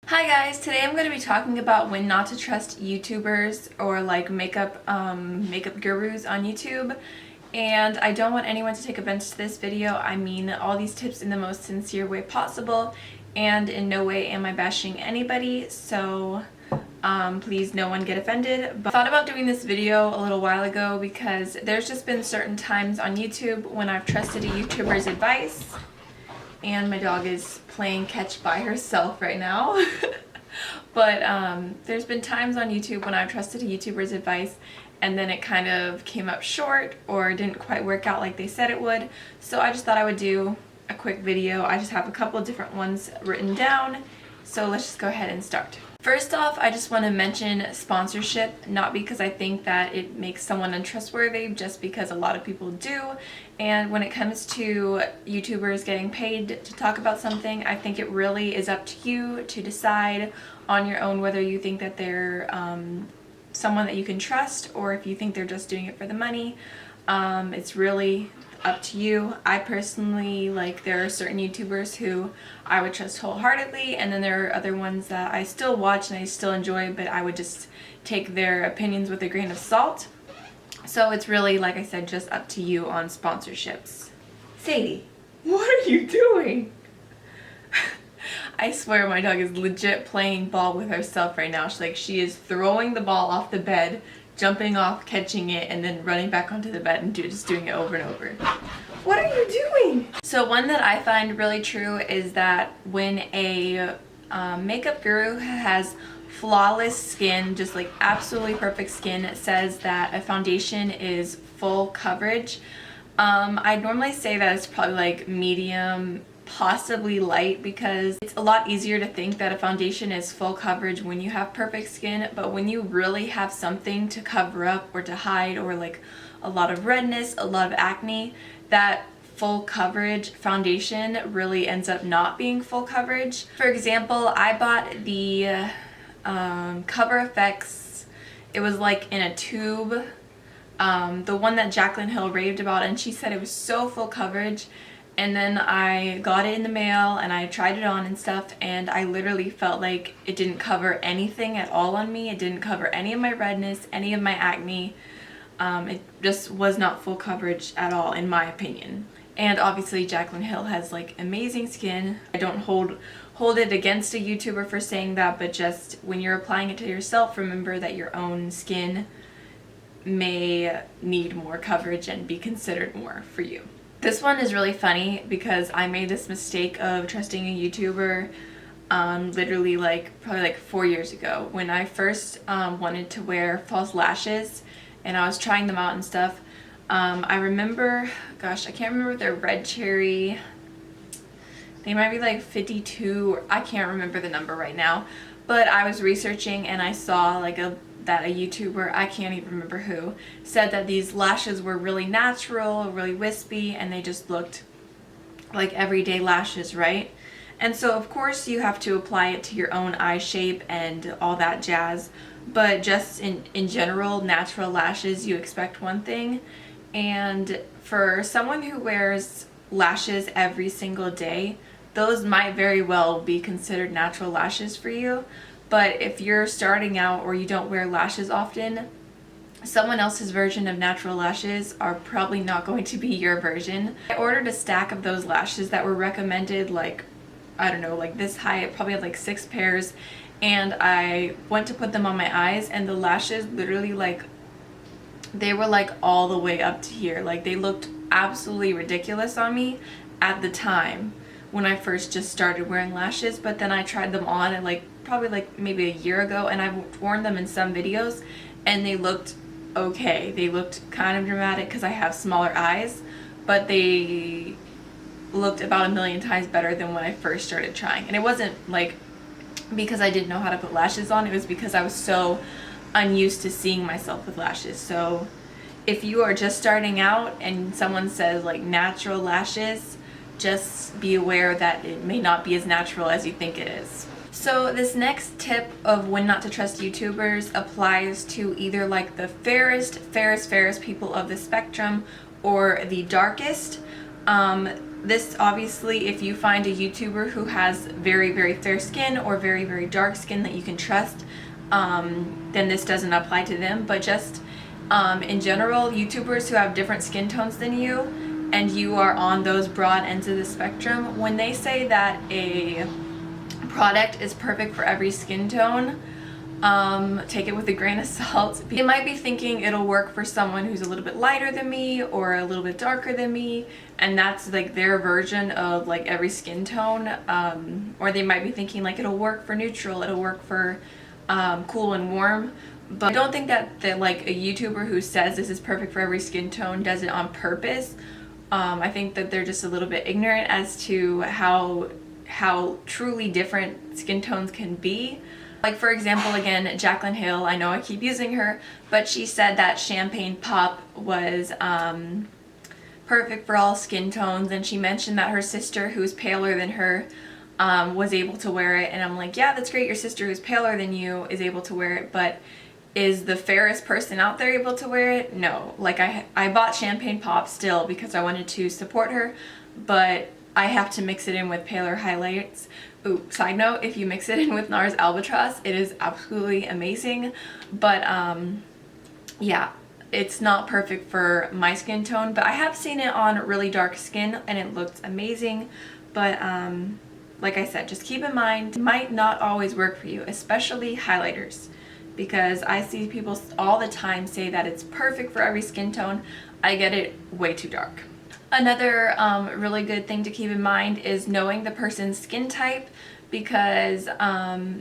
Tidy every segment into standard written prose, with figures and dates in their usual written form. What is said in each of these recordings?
Hi guys, today I'm going to be talking about when not to trust YouTubers or like makeup gurus on YouTube. And I don't want anyone to take offense to this video. I mean all these tips in the most sincere way possible, and in no way am I bashing anybody, so please no one get offended. But I thought about doing this video a little while ago because there's just been certain times on YouTube when I've trusted a YouTuber's advice. And my dog is playing catch by herself right now. But there's been times on YouTube when I've trusted a YouTuber's advice and then it kind of came up short or didn't quite work out like they said it would. So I just thought I would do a quick video. I just have a couple of different ones written down. So let's just go ahead and start. First off, I just want to mention sponsorship, not because I think that it makes someone untrustworthy, just because a lot of people do. And when it comes to YouTubers getting paid to talk about something, I think it really is up to you to decide on your own whether you think that they're someone that you can trust or if you think they're just doing it for the money. It's really up to you. I personally, there are certain YouTubers who I would trust wholeheartedly, and then there are other ones that I still watch and I still enjoy, but I would just take their opinions with a grain of salt. So it's really, like I said, just up to you on sponsorships. Sadie, what are you doing? I swear my dog is legit playing ball with herself right now. She is throwing the ball off the bed, jumping off, catching it, and then running back onto the bed and just doing it over and over. What are you doing? So one that I find really true is that when a makeup guru has flawless skin, just like absolutely perfect skin, says that a foundation is full coverage. I'd normally say that it's probably like medium, possibly light, because it's a lot easier to think that a foundation is full coverage when you have perfect skin, but when you really have something to cover up or to hide, or like a lot of redness, a lot of acne, that full coverage foundation really ends up not being full coverage. For example, I bought the Cover FX. It was like in a tube, the one that Jaclyn Hill raved about, and she said it was so full coverage. And then I got it in the mail and I tried it on and stuff, and I literally felt like it didn't cover anything at all on me. It didn't cover any of my redness, any of my acne. It just was not full coverage at all, in my opinion. And obviously Jaclyn Hill has like amazing skin. I don't hold it against a YouTuber for saying that, but just when you're applying it to yourself, remember that your own skin may need more coverage and be considered more for you. This one is really funny because I made this mistake of trusting a YouTuber literally probably 4 years ago when I first wanted to wear false lashes and I was trying them out and stuff. I remember, gosh, I can't remember if they're red cherry. They might be like 52, or I can't remember the number right now, but I was researching and I saw that a YouTuber, I can't even remember who, said that these lashes were really natural, really wispy, and they just looked like everyday lashes, right? And so of course you have to apply it to your own eye shape and all that jazz, but just in general, natural lashes, you expect one thing. And for someone who wears lashes every single day, those might very well be considered natural lashes for you. But if you're starting out or you don't wear lashes often, someone else's version of natural lashes are probably not going to be your version. I ordered a stack of those lashes that were recommended, I don't know, this high. It probably had like 6 pairs, and I went to put them on my eyes, and the lashes literally they were all the way up to here. They looked absolutely ridiculous on me at the time when I first just started wearing lashes, but then I tried them on and probably maybe a year ago, and I've worn them in some videos and they looked okay. They looked kind of dramatic because I have smaller eyes, but they looked about 1,000,000 times better than when I first started trying. And it wasn't because I didn't know how to put lashes on, it was because I was so unused to seeing myself with lashes. So if you are just starting out and someone says natural lashes, just be aware that it may not be as natural as you think it is. So this next tip of when not to trust YouTubers applies to either the fairest people of the spectrum or the darkest. this obviously, if you find a YouTuber who has very, very fair skin or very, very dark skin that you can trust, then this doesn't apply to them. But just in general, YouTubers who have different skin tones than you and you are on those broad ends of the spectrum, when they say that a product is perfect for every skin tone, take it with a grain of salt. They might be thinking it'll work for someone who's a little bit lighter than me or a little bit darker than me, and that's like their version of like every skin tone. Or they might be thinking like it'll work for neutral, it'll work for cool and warm. But I don't think that like a YouTuber who says this is perfect for every skin tone does it on purpose. I think that they're just a little bit ignorant as to how truly different skin tones can be. Like, for example, again, Jaclyn Hill, I know I keep using her, but she said that Champagne Pop was perfect for all skin tones, and she mentioned that her sister, who's paler than her, was able to wear it. And I'm like, yeah, that's great, your sister who's paler than you is able to wear it, but is the fairest person out there able to wear it? No. Like, I bought Champagne Pop still because I wanted to support her, but I have to mix it in with paler highlights. Ooh, side note, if you mix it in with NARS Albatross, it is absolutely amazing. But yeah, it's not perfect for my skin tone, but I have seen it on really dark skin and it looks amazing. But like I said, just keep in mind, it might not always work for you, especially highlighters, because I see people all the time say that it's perfect for every skin tone. I get it way too dark. Another really good thing to keep in mind is knowing the person's skin type, because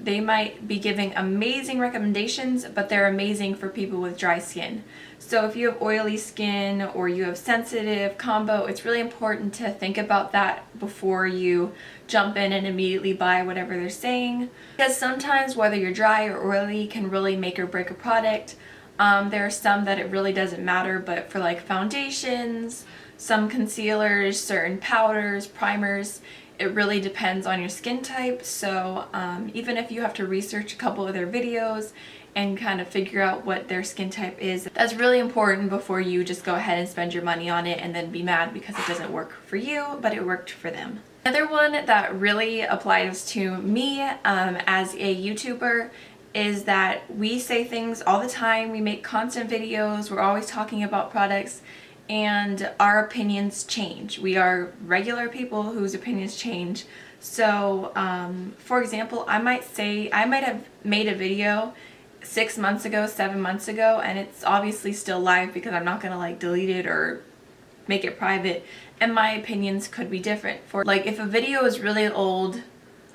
they might be giving amazing recommendations, but they're amazing for people with dry skin. So if you have oily skin or you have sensitive combo, it's really important to think about that before you jump in and immediately buy whatever they're saying, because sometimes whether you're dry or oily can really make or break a product. There are some that it really doesn't matter, but for like foundations, some concealers, certain powders, primers, it really depends on your skin type. So even if you have to research a couple of their videos and kind of figure out what their skin type is, that's really important before you just go ahead and spend your money on it and then be mad because it doesn't work for you, but it worked for them. Another one that really applies to me as a YouTuber is that we say things all the time. We make constant videos, we're always talking about products, and our opinions change. We are regular people whose opinions change. So for example, I might have made a video 6 months ago, 7 months ago, and it's obviously still live because I'm not gonna like delete it or make it private, and my opinions could be different. For like, if a video is really old,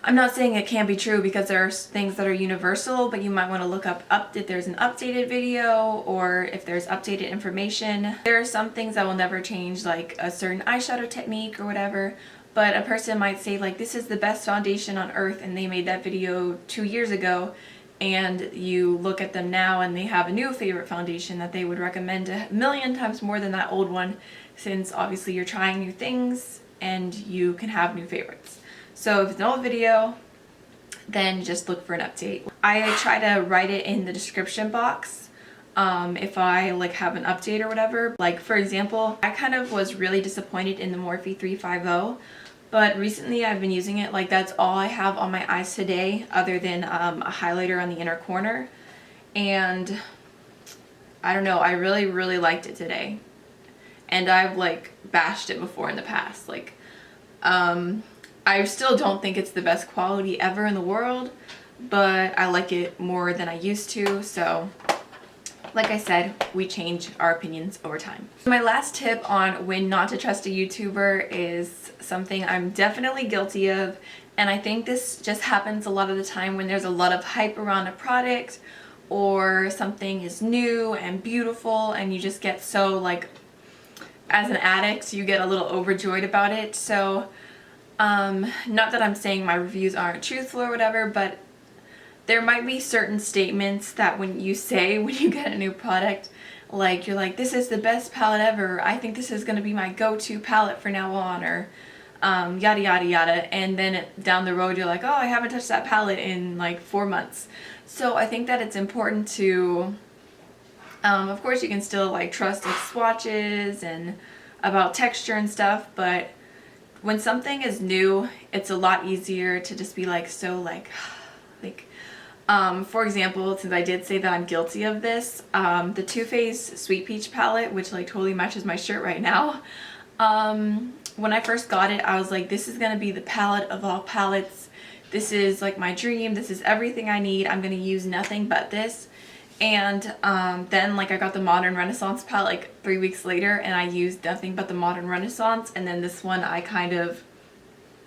I'm not saying it can't be true, because there are things that are universal, but you might want to look up if there's an updated video or if there's updated information. There are some things that will never change, like a certain eyeshadow technique or whatever, but a person might say like, this is the best foundation on earth, and they made that video 2 years ago, and you look at them now and they have a new favorite foundation that they would recommend a million times more than that old one, since obviously you're trying new things and you can have new favorites. So if it's an old video, then just look for an update. I try to write it in the description box if I like have an update or whatever. Like, for example, I kind of was really disappointed in the Morphe 350, but recently I've been using it. Like, that's all I have on my eyes today, other than a highlighter on the inner corner. And I don't know, I really, really liked it today. And I've like bashed it before in the past. Like, I still don't think it's the best quality ever in the world, but I like it more than I used to. So like I said, we change our opinions over time. My last tip on when not to trust a YouTuber is something I'm definitely guilty of, and I think this just happens a lot of the time when there's a lot of hype around a product or something is new and beautiful, and you just get so, like, as an addict, you get a little overjoyed about it. So not that I'm saying my reviews aren't truthful or whatever, but there might be certain statements that when you say when you get a new product, like, you're like, this is the best palette ever, I think this is going to be my go-to palette for now on, or yada yada yada, and then down the road you're like, oh, I haven't touched that palette in like 4 months. So I think that it's important to, of course you can still like trust like swatches and about texture and stuff, but when something is new, it's a lot easier to just be like so like for example, since I did say that I'm guilty of this, the Too Faced Sweet Peach palette, which like totally matches my shirt right now, when I first got it, I was like, this is gonna be the palette of all palettes. This is like my dream. This is everything I need. I'm gonna use nothing but this. And then like I got the Modern Renaissance palette like 3 weeks later, and I used nothing but the Modern Renaissance. And then this one I kind of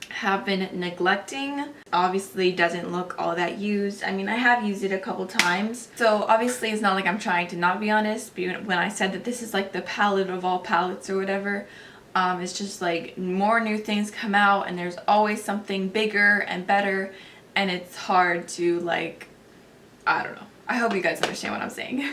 have been neglecting. Obviously doesn't look all that used. I mean, I have used it a couple times, so obviously it's not like I'm trying to not be honest, but when I said that this is like the palette of all palettes or whatever, it's just like more new things come out and there's always something bigger and better, and it's hard to like, I don't know. I hope you guys understand what I'm saying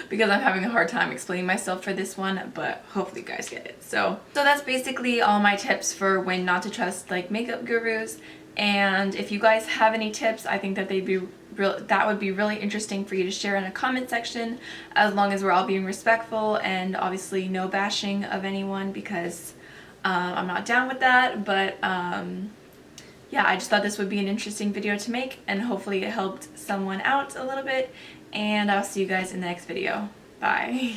because I'm having a hard time explaining myself for this one, but hopefully you guys get it. So that's basically all my tips for when not to trust like makeup gurus. And if you guys have any tips, I think that that would be really interesting for you to share in a comment section, as long as we're all being respectful and obviously no bashing of anyone, because I'm not down with that. But yeah, I just thought this would be an interesting video to make, and hopefully it helped someone out a little bit. And I'll see you guys in the next video. Bye.